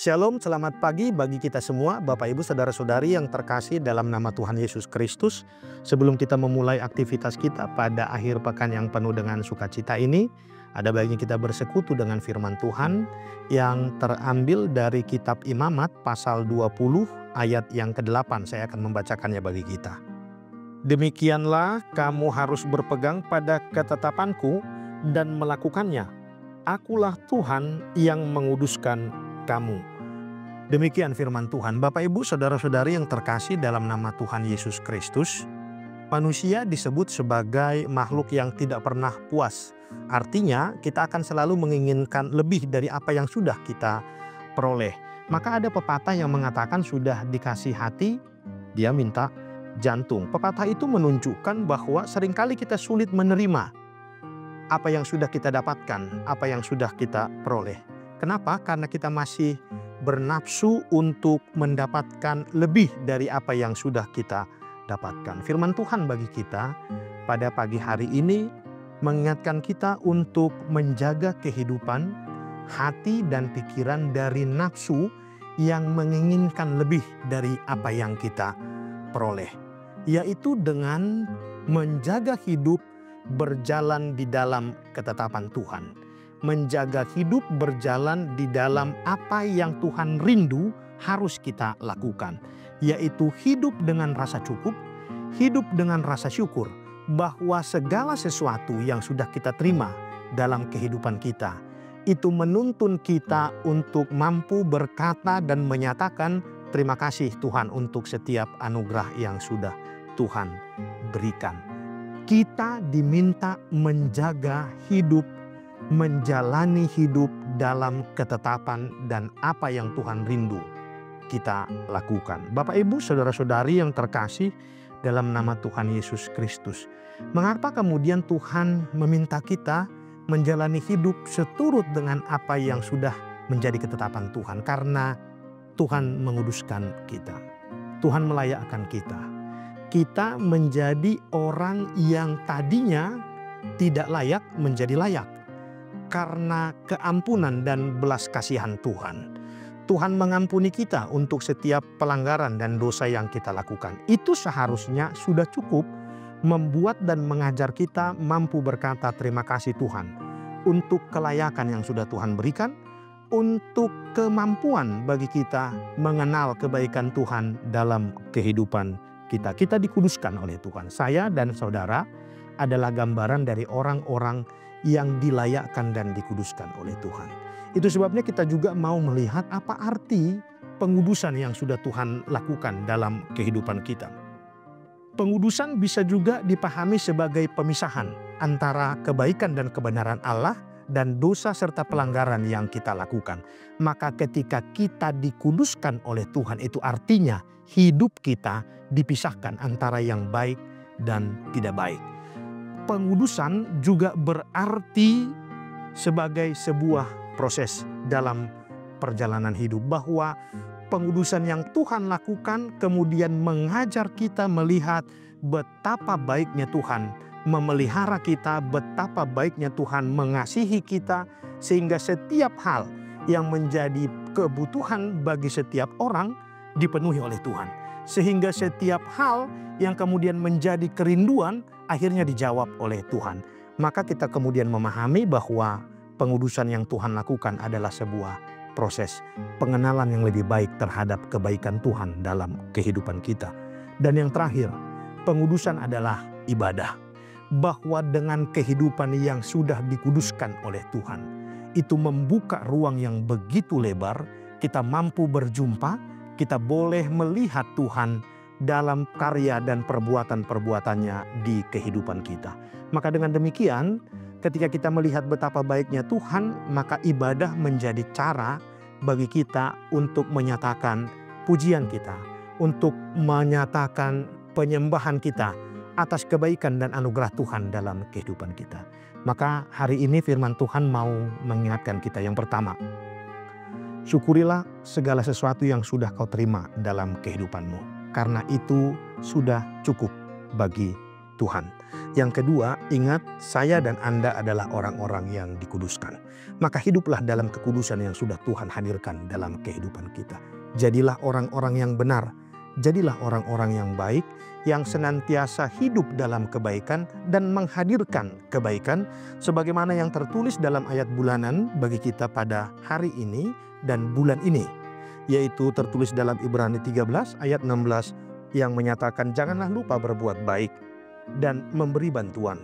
Shalom, selamat pagi bagi kita semua, Bapak Ibu Saudara-saudari yang terkasih dalam nama Tuhan Yesus Kristus. Sebelum kita memulai aktivitas kita pada akhir pekan yang penuh dengan sukacita ini, ada baiknya kita bersekutu dengan firman Tuhan yang terambil dari kitab Imamat pasal 20 ayat yang ke-8. Saya akan membacakannya bagi kita. Demikianlah kamu harus berpegang pada ketetapanku dan melakukannya. Akulah Tuhan yang menguduskan kamu. Demikian firman Tuhan. Bapak Ibu Saudara-saudari yang terkasih dalam nama Tuhan Yesus Kristus, manusia disebut sebagai makhluk yang tidak pernah puas. Artinya kita akan selalu menginginkan lebih dari apa yang sudah kita peroleh. Maka ada pepatah yang mengatakan sudah dikasih hati, dia minta jantung. Pepatah itu menunjukkan bahwa seringkali kita sulit menerima apa yang sudah kita dapatkan, apa yang sudah kita peroleh. Kenapa? Karena kita masih bernafsu untuk mendapatkan lebih dari apa yang sudah kita dapatkan. Firman Tuhan bagi kita pada pagi hari ini mengingatkan kita untuk menjaga kehidupan, hati dan pikiran dari nafsu yang menginginkan lebih dari apa yang kita peroleh. Yaitu dengan menjaga hidup berjalan di dalam ketetapan Tuhan. Menjaga hidup berjalan di dalam apa yang Tuhan rindu harus kita lakukan. Yaitu hidup dengan rasa cukup, hidup dengan rasa syukur bahwa segala sesuatu yang sudah kita terima dalam kehidupan kita itu menuntun kita untuk mampu berkata dan menyatakan terima kasih Tuhan untuk setiap anugerah yang sudah Tuhan berikan. Kita diminta menjaga hidup, menjalani hidup dalam ketetapan dan apa yang Tuhan rindu kita lakukan. Bapak Ibu Saudara-saudari yang terkasih dalam nama Tuhan Yesus Kristus. Mengapa kemudian Tuhan meminta kita menjalani hidup seturut dengan apa yang sudah menjadi ketetapan Tuhan? Karena Tuhan menguduskan kita. Tuhan melayakkan kita. Kita menjadi orang yang tadinya tidak layak menjadi layak. Karena keampunan dan belas kasihan Tuhan. Tuhan mengampuni kita untuk setiap pelanggaran dan dosa yang kita lakukan. Itu seharusnya sudah cukup membuat dan mengajar kita mampu berkata terima kasih Tuhan. Untuk kelayakan yang sudah Tuhan berikan. Untuk kemampuan bagi kita mengenal kebaikan Tuhan dalam kehidupan kita. Kita dikuduskan oleh Tuhan. Saya dan saudara adalah gambaran dari orang-orang yang dilayakkan dan dikuduskan oleh Tuhan. Itu sebabnya kita juga mau melihat apa arti pengudusan yang sudah Tuhan lakukan dalam kehidupan kita. Pengudusan bisa juga dipahami sebagai pemisahan antara kebaikan dan kebenaran Allah dan dosa serta pelanggaran yang kita lakukan. Maka ketika kita dikuduskan oleh Tuhan itu artinya hidup kita dipisahkan antara yang baik dan tidak baik. Pengudusan juga berarti sebagai sebuah proses dalam perjalanan hidup. Bahwa pengudusan yang Tuhan lakukan kemudian mengajar kita melihat betapa baiknya Tuhan memelihara kita, betapa baiknya Tuhan mengasihi kita. Sehingga setiap hal yang menjadi kebutuhan bagi setiap orang dipenuhi oleh Tuhan. Sehingga setiap hal yang kemudian menjadi kerinduan akhirnya dijawab oleh Tuhan. Maka kita kemudian memahami bahwa pengudusan yang Tuhan lakukan adalah sebuah proses pengenalan yang lebih baik terhadap kebaikan Tuhan dalam kehidupan kita. Dan yang terakhir, pengudusan adalah ibadah. Bahwa dengan kehidupan yang sudah dikuduskan oleh Tuhan, itu membuka ruang yang begitu lebar, kita mampu berjumpa, kita boleh melihat Tuhan dalam karya dan perbuatan-perbuatannya di kehidupan kita. Maka dengan demikian, ketika kita melihat betapa baiknya Tuhan, maka ibadah menjadi cara bagi kita untuk menyatakan pujian kita, untuk menyatakan penyembahan kita atas kebaikan dan anugerah Tuhan dalam kehidupan kita. Maka hari ini firman Tuhan mau mengingatkan kita yang pertama, syukurilah segala sesuatu yang sudah kau terima dalam kehidupanmu. Karena itu sudah cukup bagi Tuhan. Yang kedua, ingat saya dan Anda adalah orang-orang yang dikuduskan. Maka hiduplah dalam kekudusan yang sudah Tuhan hadirkan dalam kehidupan kita. Jadilah orang-orang yang benar, jadilah orang-orang yang baik, yang senantiasa hidup dalam kebaikan dan menghadirkan kebaikan sebagaimana yang tertulis dalam ayat bulanan bagi kita pada hari ini dan bulan ini, yaitu tertulis dalam Ibrani 13 ayat 16 yang menyatakan janganlah lupa berbuat baik dan memberi bantuan,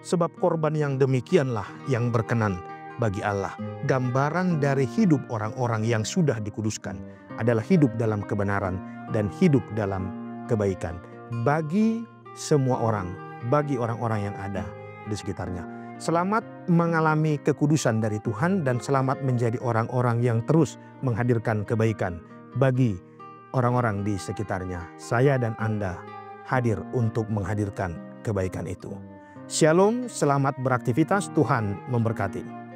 sebab korban yang demikianlah yang berkenan bagi Allah. Gambaran dari hidup orang-orang yang sudah dikuduskan adalah hidup dalam kebenaran dan hidup dalam kebaikan bagi semua orang, bagi orang-orang yang ada di sekitarnya. Selamat mengalami kekudusan dari Tuhan dan selamat menjadi orang-orang yang terus menghadirkan kebaikan bagi orang-orang di sekitarnya. Saya dan Anda hadir untuk menghadirkan kebaikan itu. Shalom, selamat beraktivitas, Tuhan memberkati.